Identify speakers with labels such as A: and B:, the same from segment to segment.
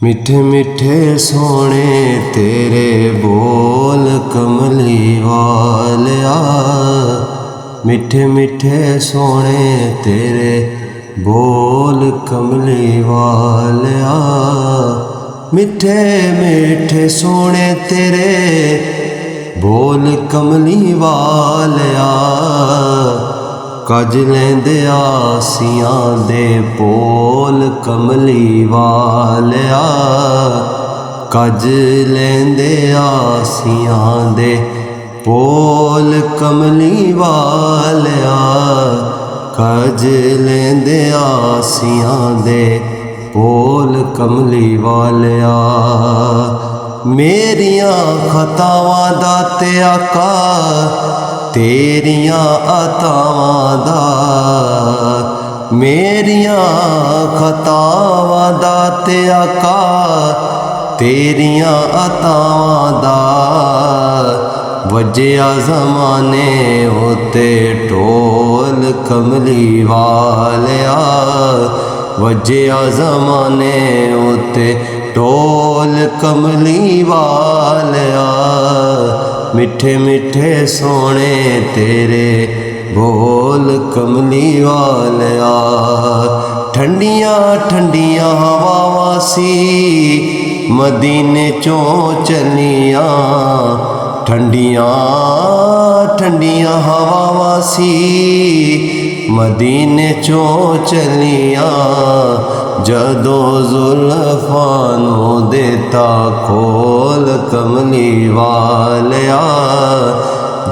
A: मिठे मिठे सोने तेरे बोल कमली वालिया। मिठे मिठे सोने तेरे बोल कमली वालिया। मिठे मिठे सोने तेरे बोल कमली वालिया। कज लेंदे आसियां दे पोल कमली वालिया। कज लेंदे आसियां दे पोल कमली वालिया। कज लेंदे आसियां दे पोल कमली वालिया। मेरियां खतावां दा ते आका तेरियां अतावां दा। मेरियां खतावां दा ते आका तेरियां अतावां दा। वज्जिया ज़माने उत्ते ढोल कमली वालिया। वज्जिया ज़माने उत्ते ढोल कमली वालिया। मिठे मिठे सोने तेरे बोल कमली वालिया। ठंडियां ठंडियां हवावां सी मदीने चों चलियां। ठंडियां ठंडियां हवावां सी मदीने चों चलियां। जदों जुल्फां नूं देता खोल कमली वालिया।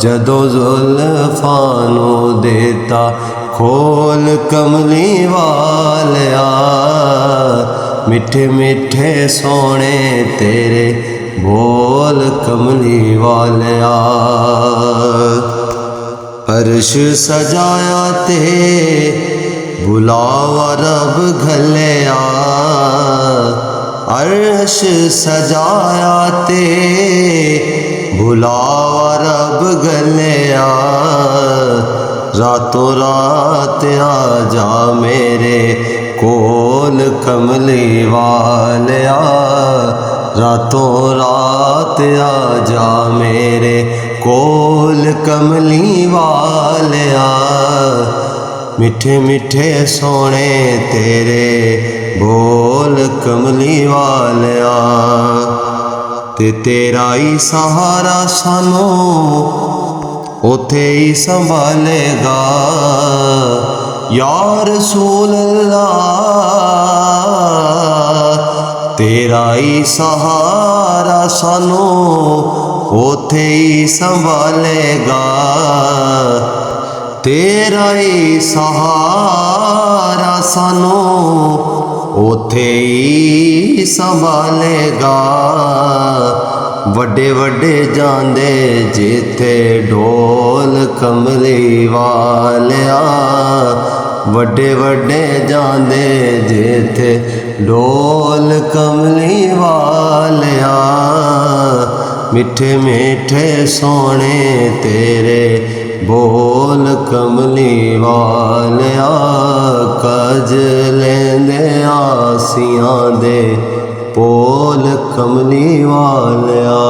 A: जदों जुल्फां नूं देता खोल कमली वालिया। मिठे मिठे सोने तेरे बोल कमली वालिया। अर्श सजाया ते बुलावा रब घलिया। अर्श सजाया ते बुलावा रब घलिया। रातों रात आ जा मेरे कोल कमली वालिया। रातों रात आ जा मेरे कोल कमली वालिया। मिठे मिठे सोने तेरे बोल कमली वालिया। ते तेरा ही सहारा सानू उथे ही संभालेगा। या रसूल अल्लाह तेरा ही सहारा सानू उथे ही संभालेगा। तेरा ही सहारा सानू उथे ही संभालेगा। वड्डे वड्डे जांदे जिथे ढोल कमली वालिया। वड्डे वड्डे जांदे जिथे ढोल कमली वालिया। मिठे मिठे सोने तेरे बोल कमली वालिया। कज लेंदे आसियां दे पोल कमली वालिया।